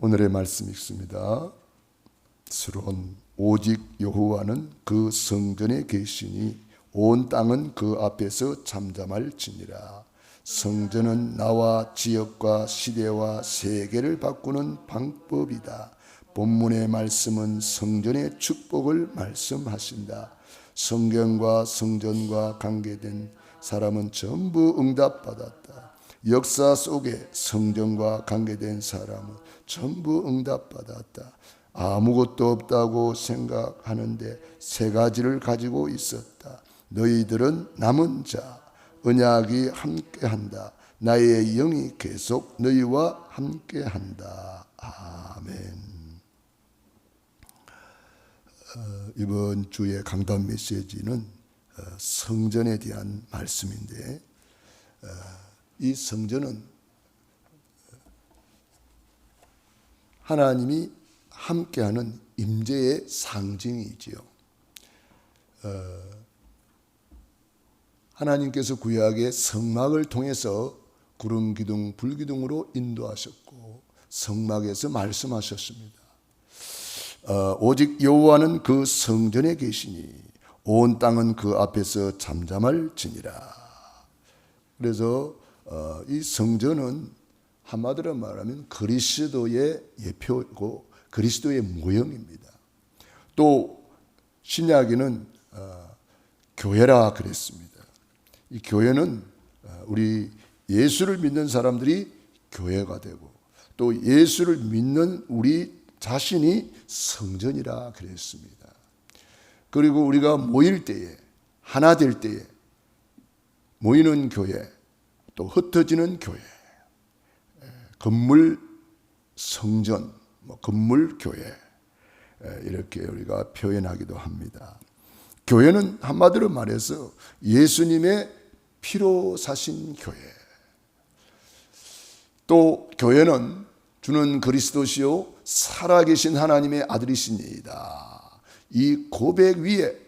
오늘의 말씀 읽습니다. 스론 오직 여호와는 그 성전에 계시니 온 땅은 그 앞에서 잠잠할지니라. 성전은 나와 지역과 시대와 세계를 바꾸는 방법이다. 본문의 말씀은 성전의 축복을 말씀하신다. 성경과 성전과 관계된 사람은 전부 응답받았다. 역사 속에 성전과 관계된 사람은 전부 응답받았다. 아무것도 없다고 생각하는데 세 가지를 가지고 있었다. 너희들은 남은 자, 언약이 함께한다. 나의 영이 계속 너희와 함께한다. 아멘. 이번 주의 강단 메시지는 성전에 대한 말씀인데, 이 성전은 하나님이 함께하는 임재의 상징이지요. 하나님께서 구약의 성막을 통해서 구름 기둥 불 기둥으로 인도하셨고 성막에서 말씀하셨습니다. 오직 여호와는 그 성전에 계시니 온 땅은 그 앞에서 잠잠할지니라. 그래서 이 성전은 한마디로 말하면 그리스도의 예표고 그리스도의 모형입니다. 또 신약에는 교회라 그랬습니다. 이 교회는 우리 예수를 믿는 사람들이 교회가 되고 또 예수를 믿는 우리 자신이 성전이라 그랬습니다. 그리고 우리가 모일 때에, 하나 될 때에 모이는 교회, 또 흩어지는 교회, 건물 성전, 건물 교회, 이렇게 우리가 표현하기도 합니다. 교회는 한마디로 말해서 예수님의 피로 사신 교회. 또 교회는 주는 그리스도시요 살아계신 하나님의 아들이시니이다. 이 고백 위에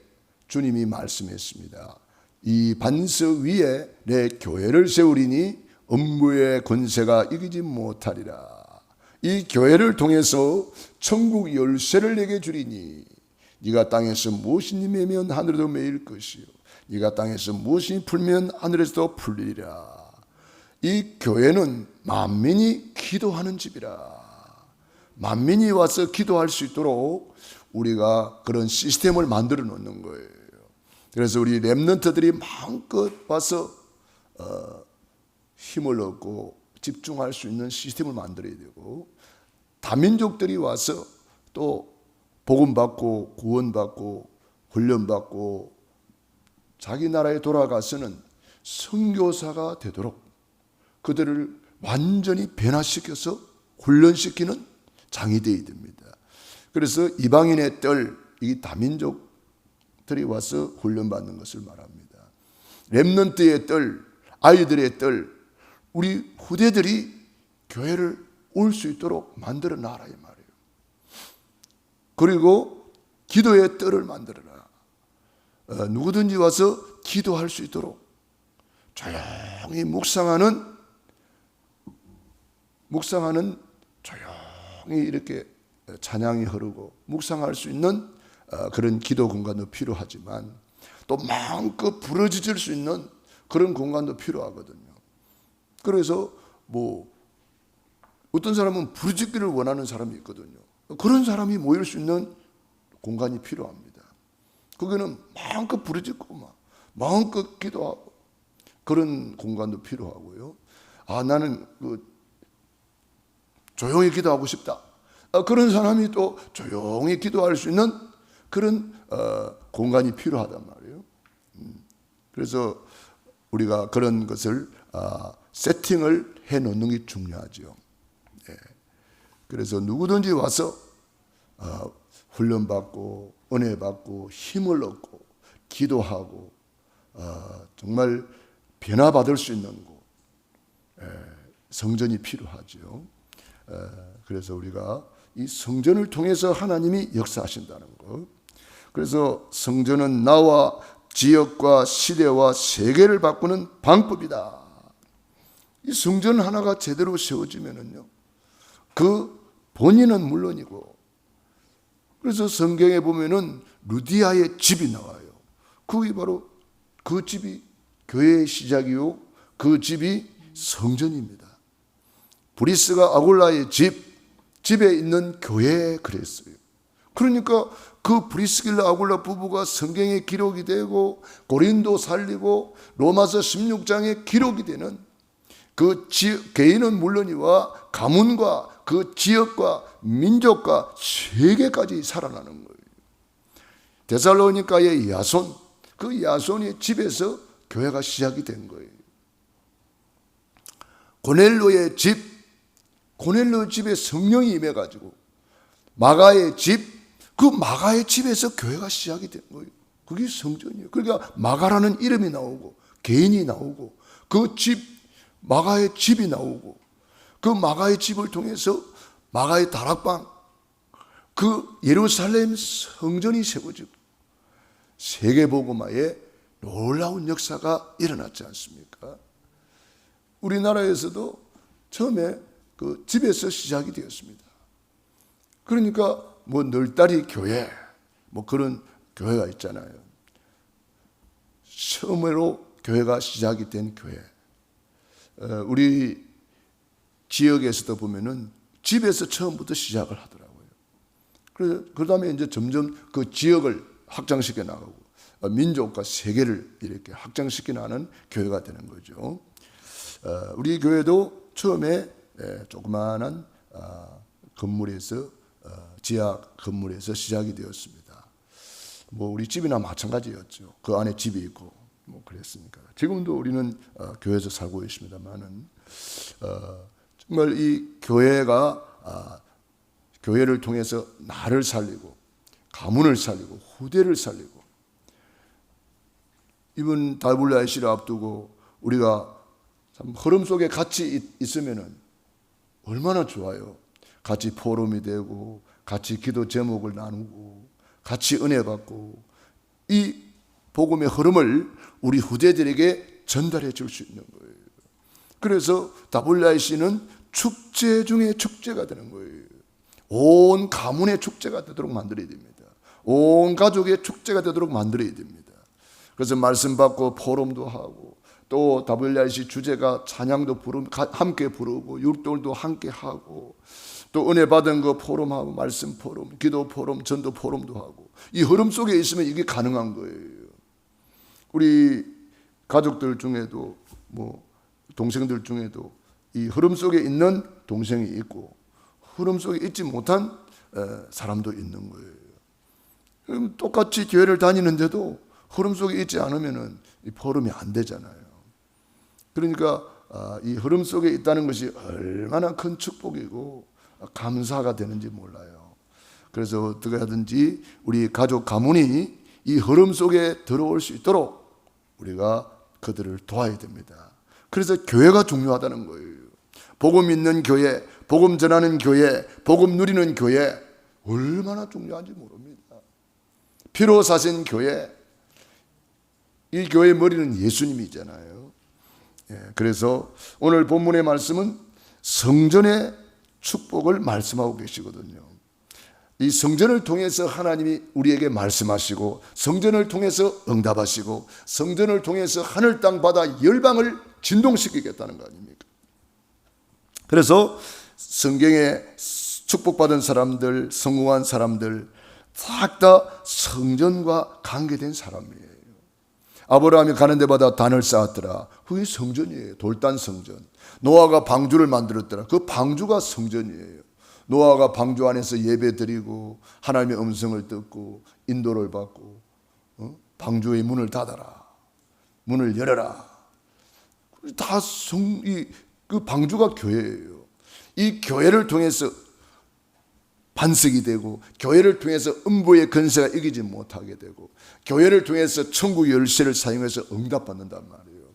주님이 말씀했습니다. 이 반석 위에 내 교회를 세우리니 음부의 권세가 이기지 못하리라. 이 교회를 통해서 천국 열쇠를 내게 주리니 네가 땅에서 무엇이 매면 하늘에도 매일 것이요 네가 땅에서 무엇이 풀면 하늘에서도 풀리리라. 이 교회는 만민이 기도하는 집이라. 만민이 와서 기도할 수 있도록 우리가 그런 시스템을 만들어 놓는 거예요. 그래서 우리 렘넌트들이 마음껏 와서 힘을 얻고 집중할 수 있는 시스템을 만들어야 되고, 다민족들이 와서 또 복음받고 구원받고 훈련받고 자기 나라에 돌아가서는 선교사가 되도록 그들을 완전히 변화시켜서 훈련시키는 장이 되어야 됩니다. 그래서 이방인의 뜰, 이 다민족들이 와서 훈련받는 것을 말합니다. 렘넌트의 뜰, 아이들의 뜰, 우리 후대들이 교회를 올 수 있도록 만들어 놔라 이 말이에요. 그리고 기도의 뜰을 만들어라. 누구든지 와서 기도할 수 있도록 조용히 묵상하는 조용히 이렇게 찬양이 흐르고 묵상할 수 있는 그런 기도 공간도 필요하지만 또 마음껏 부르짖을 수 있는 그런 공간도 필요하거든요. 그래서 어떤 사람은 부르짖기를 원하는 사람이 있거든요. 그런 사람이 모일 수 있는 공간이 필요합니다. 거기는 마음껏 부르짖고 마음껏 기도하고 그런 공간도 필요하고요. 나는 조용히 기도하고 싶다. 그런 사람이 또 조용히 기도할 수 있는 그런 공간이 필요하단 말이에요. 그래서 우리가 그런 것을 세팅을 해놓는 게 중요하죠. 그래서 누구든지 와서 훈련받고 은혜받고 힘을 얻고 기도하고 정말 변화받을 수 있는 곳, 성전이 필요하죠. 그래서 우리가 이 성전을 통해서 하나님이 역사하신다는 것. 그래서 성전은 나와 지역과 시대와 세계를 바꾸는 방법이다. 이 성전 하나가 제대로 세워지면은요, 그 본인은 물론이고. 그래서 성경에 보면은 루디아의 집이 나와요. 그게 바로 그 집이 교회의 시작이요, 그 집이 성전입니다. 브리스가 아굴라의 집에 있는 교회에 그랬어요. 그러니까 그 브리스길라 아굴라 부부가 성경에 기록이 되고 고린도 살리고 로마서 16장에 기록이 되는 그 개인은 물론이와 가문과 그 지역과 민족과 세계까지 살아나는 거예요. 데살로니가의 야손, 그 야손의 집에서 교회가 시작이 된 거예요. 고넬로의 집, 고넬로 집에 성령이 임해가지고 마가의 집, 그 마가의 집에서 교회가 시작이 된 거예요. 그게 성전이에요. 그러니까 마가라는 이름이 나오고 개인이 나오고 그 집, 마가의 집이 나오고 그 마가의 집을 통해서 마가의 다락방, 그 예루살렘 성전이 세워지고 세계복음화에 놀라운 역사가 일어났지 않습니까? 우리나라에서도 처음에 그 집에서 시작이 되었습니다. 그러니까 뭐 널다리 교회, 뭐 그런 교회가 있잖아요. 처음으로 교회가 시작이 된 교회. 우리 지역에서도 보면은 집에서 처음부터 시작을 하더라고요. 그 다음에 이제 점점 그 지역을 확장시켜 나가고 민족과 세계를 이렇게 확장시켜 나가는 교회가 되는 거죠. 우리 교회도 처음에 조그마한 건물에서 지하 건물에서 시작이 되었습니다. 뭐 우리 집이나 마찬가지였죠. 그 안에 집이 있고 뭐 그랬으니까. 지금도 우리는 교회에서 살고 있습니다만은 정말 이 교회가 교회를 통해서 나를 살리고 가문을 살리고 후대를 살리고 이번 WRC를 앞두고 우리가 참 흐름 속에 같이 있으면은 얼마나 좋아요. 같이 포럼이 되고 같이 기도 제목을 나누고 같이 은혜 받고 이 복음의 흐름을 우리 후대들에게 전달해 줄 수 있는 거예요. 그래서 WRC는 축제 중에 축제가 되는 거예요. 온 가문의 축제가 되도록 만들어야 됩니다. 온 가족의 축제가 되도록 만들어야 됩니다. 그래서 말씀 받고 포럼도 하고 또 WRC 주제가 찬양도 함께 부르고 율동도 함께 하고 또 은혜 받은 거 포럼하고 말씀 포럼, 기도 포럼, 전도 포럼도 하고 이 흐름 속에 있으면 이게 가능한 거예요. 우리 가족들 중에도 뭐 동생들 중에도 이 흐름 속에 있는 동생이 있고 흐름 속에 있지 못한 사람도 있는 거예요. 그럼 똑같이 교회를 다니는데도 흐름 속에 있지 않으면은 이 포럼이 안 되잖아요. 그러니까 이 흐름 속에 있다는 것이 얼마나 큰 축복이고 감사가 되는지 몰라요. 그래서 어떻게 하든지 우리 가족 가문이 이 흐름 속에 들어올 수 있도록 우리가 그들을 도와야 됩니다. 그래서 교회가 중요하다는 거예요. 복음 있는 교회, 복음 전하는 교회, 복음 누리는 교회 얼마나 중요한지 모릅니다. 피로 사신 교회, 이 교회의 머리는 예수님이잖아요. 그래서 오늘 본문의 말씀은 성전의 축복을 말씀하고 계시거든요. 이 성전을 통해서 하나님이 우리에게 말씀하시고 성전을 통해서 응답하시고 성전을 통해서 하늘 땅 바다 열방을 진동시키겠다는 거 아닙니까? 그래서 성경에 축복받은 사람들, 성공한 사람들 싹 다 성전과 관계된 사람이에요. 아브라함이 가는 데마다 단을 쌓았더라. 그게 성전이에요. 돌단 성전. 노아가 방주를 만들었더라. 그 방주가 성전이에요. 노아가 방주 안에서 예배 드리고 하나님의 음성을 듣고 인도를 받고 방주의 문을 닫아라. 문을 열어라. 다 그 방주가 교회예요. 이 교회를 통해서 반석이 되고 교회를 통해서 음부의 근세가 이기지 못하게 되고 교회를 통해서 천국 열쇠를 사용해서 응답받는단 말이에요.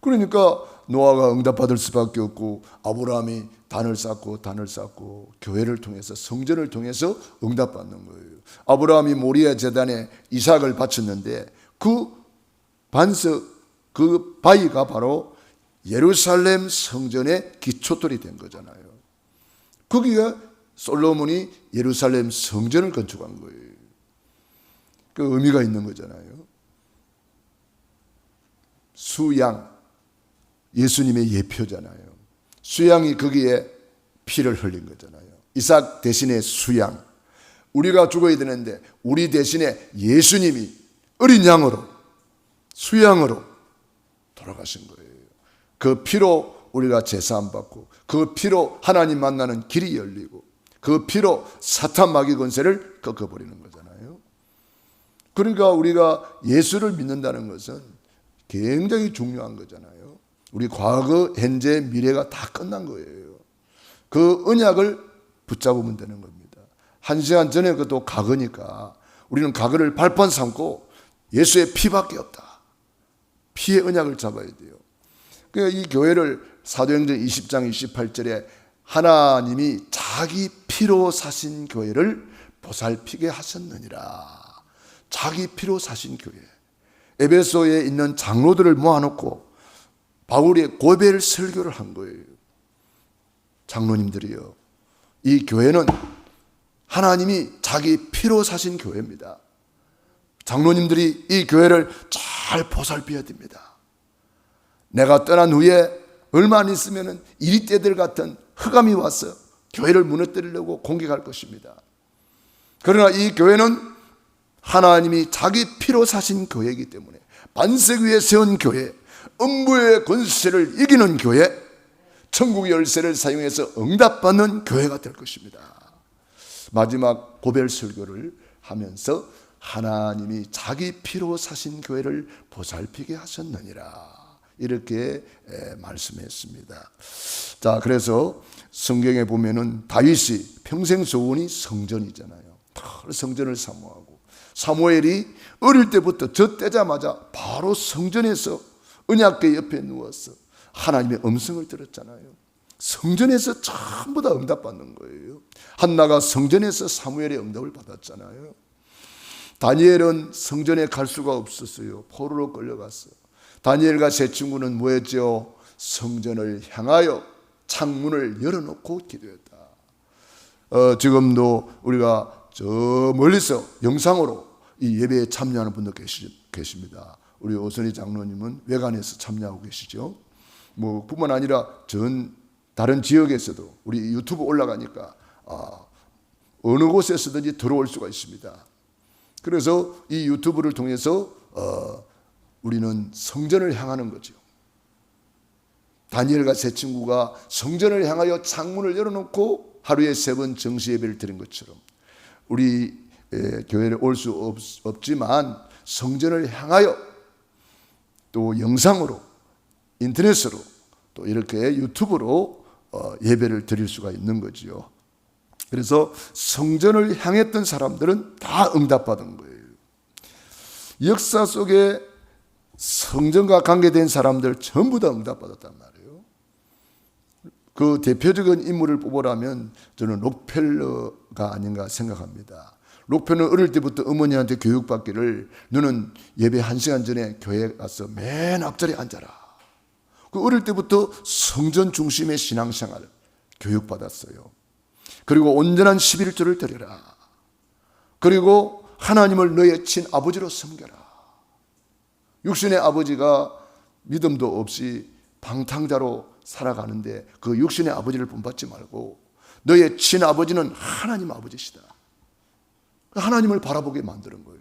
그러니까 노아가 응답받을 수밖에 없고 아브라함이 단을 쌓고 교회를 통해서 성전을 통해서 응답받는 거예요. 아브라함이 모리아 제단에 이삭을 바쳤는데 그 반석, 그 바위가 바로 예루살렘 성전의 기초돌이 된 거잖아요. 거기가 솔로몬이 예루살렘 성전을 건축한 거예요. 그 의미가 있는 거잖아요. 수양, 예수님의 예표잖아요. 수양이 거기에 피를 흘린 거잖아요. 이삭 대신에 수양. 우리가 죽어야 되는데 우리 대신에 예수님이 어린 양으로, 수양으로 돌아가신 거예요. 그 피로 우리가 제사함 받고, 그 피로 하나님 만나는 길이 열리고, 그 피로 사탄 마귀 권세를 꺾어버리는 거잖아요. 그러니까 우리가 예수를 믿는다는 것은 굉장히 중요한 거잖아요. 우리 과거, 현재, 미래가 다 끝난 거예요. 그 언약을 붙잡으면 되는 겁니다. 1시간 전에 그것도 과거니까 우리는 과거를 발판 삼고 예수의 피밖에 없다. 피의 언약을 잡아야 돼요. 그러니까 이 교회를 사도행전 20장 28절에 하나님이 자기 피로 사신 교회를 보살피게 하셨느니라. 자기 피로 사신 교회. 에베소에 있는 장로들을 모아놓고 바울의 고별 설교를 한 거예요. 장로님들이요, 이 교회는 하나님이 자기 피로 사신 교회입니다. 장로님들이 이 교회를 잘 보살펴야 됩니다. 내가 떠난 후에 얼마 안 있으면 이리떼들 같은 흑암이 와서 교회를 무너뜨리려고 공격할 것입니다. 그러나 이 교회는 하나님이 자기 피로 사신 교회이기 때문에 반석 위에 세운 교회, 음부의 권세를 이기는 교회, 천국의 열쇠를 사용해서 응답받는 교회가 될 것입니다. 마지막 고별 설교를 하면서 하나님이 자기 피로 사신 교회를 보살피게 하셨느니라, 이렇게 말씀했습니다. 자, 그래서 성경에 보면은 다윗이 평생 소원이 성전이잖아요. 성전을 사모하고, 사무엘이 어릴 때부터 젖대자마자 바로 성전에서 언약궤 옆에 누워서 하나님의 음성을 들었잖아요. 성전에서 전부 다 응답받는 거예요. 한나가 성전에서 사무엘의 응답을 받았잖아요. 다니엘은 성전에 갈 수가 없었어요. 포로로 끌려갔어요. 다니엘과 세 친구는 뭐였죠? 성전을 향하여 창문을 열어놓고 기도했다. 지금도 우리가 저 멀리서 영상으로 이 예배에 참여하는 분도 계십니다. 우리 오선희 장로님은 외관에서 참여하고 계시죠. 뭐 뿐만 아니라 다른 지역에서도 우리 유튜브 올라가니까 어느 곳에서든지 들어올 수가 있습니다. 그래서 이 유튜브를 통해서 우리는 성전을 향하는 거죠. 다니엘과 세 친구가 성전을 향하여 창문을 열어놓고 하루에 3번 정시 예배를 드린 것처럼 우리 교회에 올 수 없지만 성전을 향하여 또 영상으로, 인터넷으로, 또 이렇게 유튜브로 예배를 드릴 수가 있는 거지요. 그래서 성전을 향했던 사람들은 다 응답받은 거예요. 역사 속에 성전과 관계된 사람들 전부 다 응답받았단 말이에요. 그 대표적인 인물을 뽑으라면 저는 록펠러가 아닌가 생각합니다. 록펠러는 어릴 때부터 어머니한테 교육받기를 너는 예배 1시간 전에 교회에 가서 맨 앞자리에 앉아라. 그 어릴 때부터 성전 중심의 신앙생활 교육받았어요. 그리고 온전한 11조를 드려라. 그리고 하나님을 너의 친아버지로 섬겨라. 육신의 아버지가 믿음도 없이 방탕자로 살아가는데 그 육신의 아버지를 본받지 말고 너의 친아버지는 하나님 아버지시다. 하나님을 바라보게 만드는 거예요.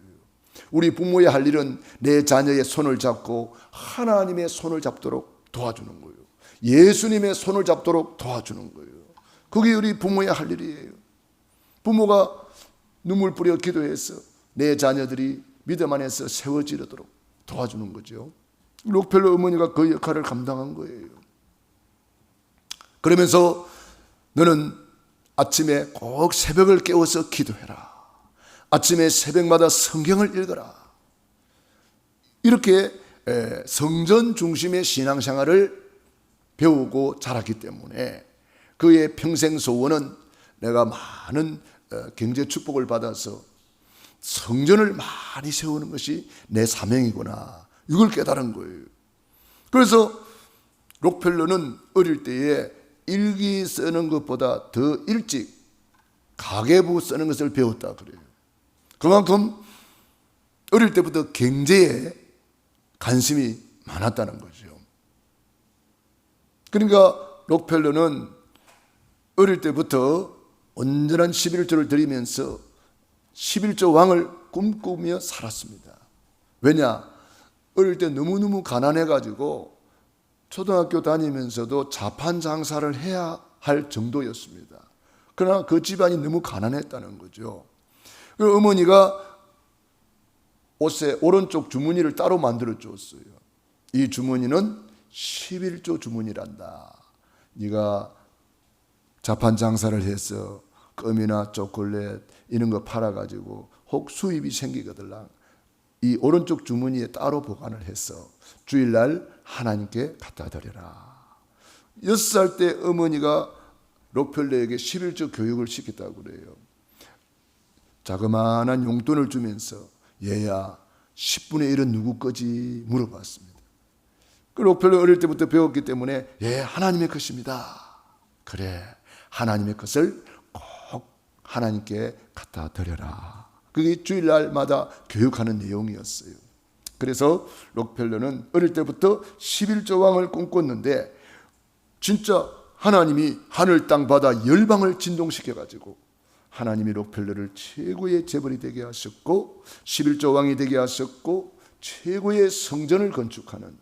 우리 부모의 할 일은 내 자녀의 손을 잡고 하나님의 손을 잡도록 도와주는 거예요. 예수님의 손을 잡도록 도와주는 거예요. 그게 우리 부모의 할 일이에요. 부모가 눈물 뿌려 기도해서 내 자녀들이 믿음 안에서 세워지도록 도와주는 거죠. 록펠러 어머니가 그 역할을 감당한 거예요. 그러면서 너는 아침에 꼭 새벽을 깨워서 기도해라. 아침에 새벽마다 성경을 읽어라. 이렇게 성전 중심의 신앙생활을 배우고 자랐기 때문에 그의 평생 소원은 내가 많은 경제 축복을 받아서 성전을 많이 세우는 것이 내 사명이구나, 이걸 깨달은 거예요. 그래서 록펠러는 어릴 때에 일기 쓰는 것보다 더 일찍 가계부 쓰는 것을 배웠다 그래요. 그만큼 어릴 때부터 경제에 관심이 많았다는 거죠. 그러니까 록펠러는 어릴 때부터 온전한 11조를 드리면서 11조 왕을 꿈꾸며 살았습니다. 왜냐? 어릴 때 너무너무 가난해가지고 초등학교 다니면서도 자판 장사를 해야 할 정도였습니다. 그러나 그 집안이 너무 가난했다는 거죠. 그리고 어머니가 옷의 오른쪽 주머니를 따로 만들어 줬어요. 이 주머니는 11조 주머니란다. 네가 자판 장사를 해서 껌이나 초콜릿 이런 거 팔아가지고 혹 수입이 생기거들랑 이 오른쪽 주머니에 따로 보관을 해서 주일날 하나님께 갖다 드려라. 6살 때 어머니가 록펠러에게 11조 교육을 시켰다고 그래요. 자그마한 용돈을 주면서 얘야 10분의 1은 누구 거지 물어봤습니다. 그 록펠러 어릴 때부터 배웠기 때문에 예, 하나님의 것입니다. 그래, 하나님의 것을 꼭 하나님께 갖다 드려라. 그게 주일날마다 교육하는 내용이었어요. 그래서 록펠러는 어릴 때부터 11조 왕을 꿈꿨는데 진짜 하나님이 하늘 땅 바다 열방을 진동시켜가지고 하나님이 록펠러를 최고의 재벌이 되게 하셨고 11조 왕이 되게 하셨고 최고의 성전을 건축하는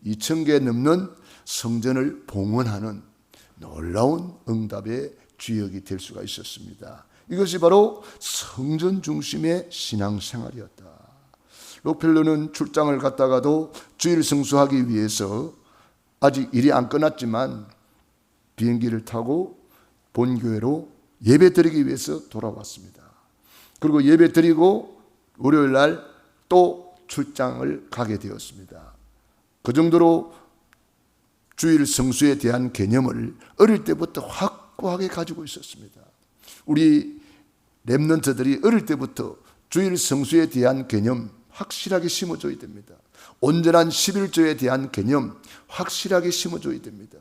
2,000개 넘는 성전을 봉헌하는 놀라운 응답의 주역이 될 수가 있었습니다. 이것이 바로 성전 중심의 신앙생활이었다. 록펠러는 출장을 갔다가도 주일 성수하기 위해서 아직 일이 안 끝났지만 비행기를 타고 본교회로 예배 드리기 위해서 돌아왔습니다. 그리고 예배 드리고 월요일 날 또 출장을 가게 되었습니다. 그 정도로 주일 성수에 대한 개념을 어릴 때부터 확고하게 가지고 있었습니다. 우리 렘넌트들이 어릴 때부터 주일 성수에 대한 개념 확실하게 심어줘야 됩니다. 온전한 11조에 대한 개념 확실하게 심어줘야 됩니다.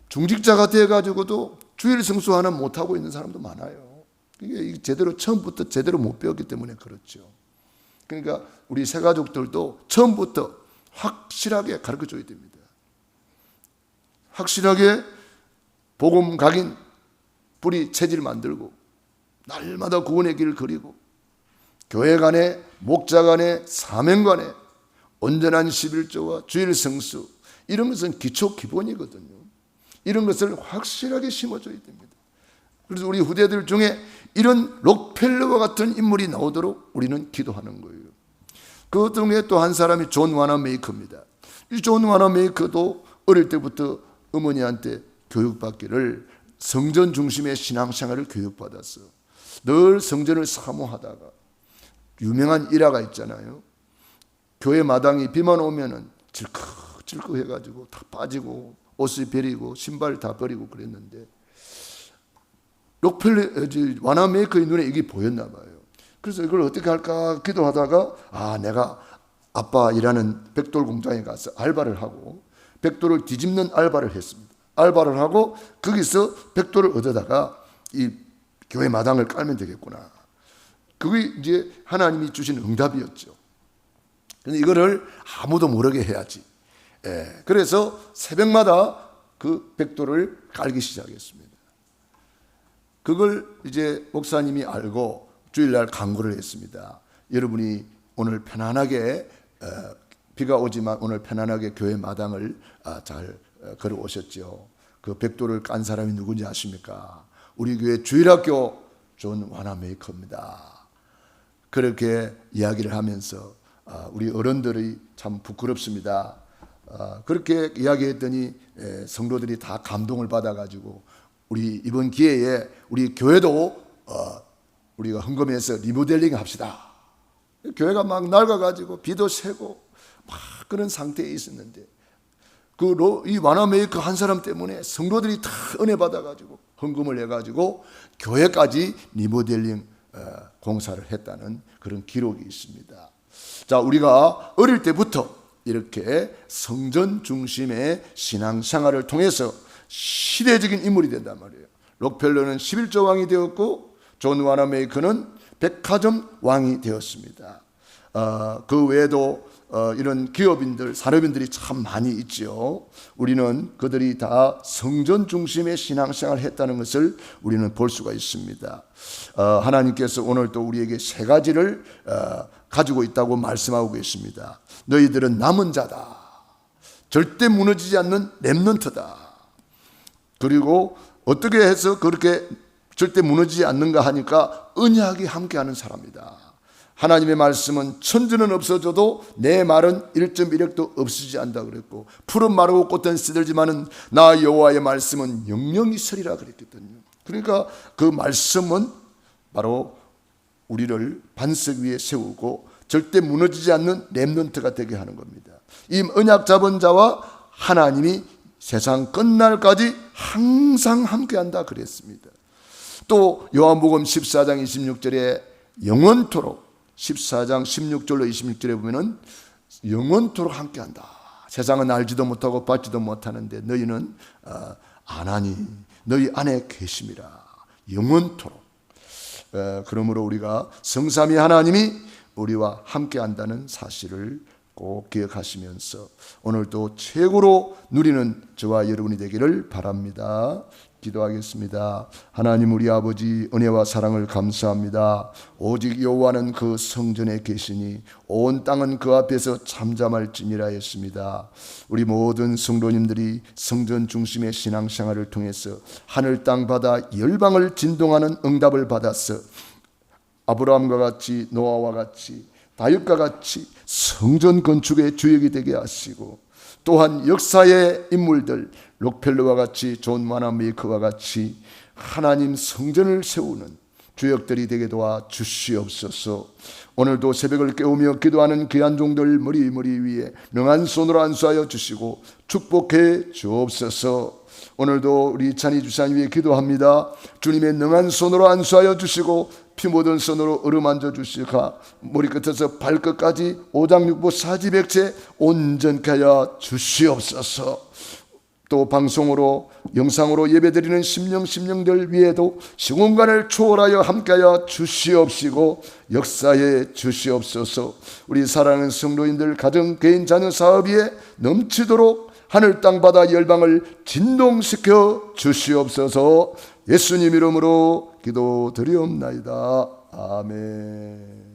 중직자가 돼가지고도 주일 성수 하나 못하고 있는 사람도 많아요. 이게 제대로 처음부터 제대로 못 배웠기 때문에 그렇죠. 그러니까 우리 새가족들도 처음부터 확실하게 가르쳐줘야 됩니다. 확실하게 복음 각인 뿌리 체질 만들고 날마다 구원의 길을 그리고 교회 간에 목자 간에 사명 간에 온전한 11조와 주일 성수 이런 것은 기초 기본이거든요. 이런 것을 확실하게 심어줘야 됩니다. 그래서 우리 후대들 중에 이런 록펠러와 같은 인물이 나오도록 우리는 기도하는 거예요. 그 중에 또 한 사람이 존 와나메이커입니다. 이 존 와나메이커도 어릴 때부터 어머니한테 교육받기를 성전 중심의 신앙생활을 교육받았어. 늘 성전을 사모하다가 유명한 일화가 있잖아요. 교회 마당이 비만 오면은 질컥질컥 해가지고 다 빠지고 옷을 버리고 신발 다 버리고 그랬는데 록펠러 와나메이커의 눈에 이게 보였나 봐요. 그래서 이걸 어떻게 할까 기도하다가 내가 아빠 일하는 벽돌 공장에 가서 알바를 하고 벽돌을 뒤집는 알바를 했습니다. 알바를 하고 거기서 벽돌을 얻어다가 이 교회 마당을 깔면 되겠구나. 그게 이제 하나님이 주신 응답이었죠. 근데 이거를 아무도 모르게 해야지. 그래서 새벽마다 그 벽돌을 깔기 시작했습니다. 그걸 이제 목사님이 알고 주일날 강구를 했습니다. 여러분이 오늘 편안하게 비가 오지만 오늘 편안하게 교회 마당을 잘 걸어오셨죠. 그 벽돌을 깐 사람이 누군지 아십니까? 우리 교회 주일학교 존 와나메이커입니다. 그렇게 이야기를 하면서 우리 어른들이 참 부끄럽습니다. 그렇게 이야기했더니 성도들이 다 감동을 받아가지고 우리 이번 기회에 우리 교회도 우리가 헌금해서 리모델링 합시다. 교회가 막 낡아가지고 비도 새고 막 그런 상태에 있었는데 이 와나메이커 한 사람 때문에 성도들이 다 은혜 받아가지고 헌금을 해가지고 교회까지 리모델링 공사를 했다는 그런 기록이 있습니다. 자, 우리가 어릴 때부터 이렇게 성전 중심의 신앙생활을 통해서 시대적인 인물이 된단 말이에요. 록펠러는 11조 왕이 되었고 존 와나메이커는 백화점 왕이 되었습니다. 그 외에도 이런 기업인들, 산업인들이 참 많이 있지요. 우리는 그들이 다 성전 중심의 신앙생활을 했다는 것을 우리는 볼 수가 있습니다. 하나님께서 오늘 또 우리에게 세 가지를 가지고 있다고 말씀하고 계십니다. 너희들은 남은 자다. 절대 무너지지 않는 렘넌트다. 그리고 어떻게 해서 그렇게 절대 무너지지 않는가 하니까 언약이 함께하는 사람이다. 하나님의 말씀은 천지는 없어져도 내 말은 1.1핵도 없어지지 않는다 그랬고, 풀은 마르고 꽃은 시들지만은 나 여호와의 말씀은 영영이 서리라 그랬거든요. 그러니까 그 말씀은 바로 우리를 반석 위에 세우고 절대 무너지지 않는 렘넌트가 되게 하는 겁니다. 이 언약 잡은 자와 하나님이 세상 끝날까지 항상 함께한다 그랬습니다. 또 요한복음 14장 26절에 영원토록, 14장 16절로 26절에 보면은 영원토록 함께한다. 세상은 알지도 못하고 받지도 못하는데 너희는 아나니 너희 안에 계심이라. 영원토록. 그러므로 우리가 성삼위 하나님이 우리와 함께한다는 사실을 꼭 기억하시면서 오늘도 최고로 누리는 저와 여러분이 되기를 바랍니다. 기도하겠습니다. 하나님 우리 아버지, 은혜와 사랑을 감사합니다. 오직 여호와는 그 성전에 계시니 온 땅은 그 앞에서 잠잠할지니라 했습니다. 우리 모든 성도님들이 성전 중심의 신앙생활을 통해서 하늘 땅 바다 열방을 진동하는 응답을 받았어 아브라함과 같이, 노아와 같이, 다윗과 같이 성전 건축의 주역이 되게 하시고, 또한 역사의 인물들 록펠러와 같이, 존 와나메이커와 같이 하나님 성전을 세우는 주역들이 되게 도와 주시옵소서. 오늘도 새벽을 깨우며 기도하는 귀한 종들 머리 위에 능한 손으로 안수하여 주시고 축복해 주옵소서. 오늘도 우리 찬희 주사님 위해 기도합니다. 주님의 능한 손으로 안수하여 주시고 피 묻은 손으로 어루만져 주시가 머리끝에서 발끝까지 오장육부 사지백체 온전케 하여 주시옵소서. 또 방송으로 영상으로 예배드리는 심령들 위에도 시공간을 초월하여 함께하여 주시옵시고 역사에 주시옵소서. 우리 사랑하는 성도인들 가정, 개인, 자녀, 사업 위에 넘치도록 하늘 땅 바다 열방을 진동시켜 주시옵소서. 예수님 이름으로 기도드리옵나이다. 아멘.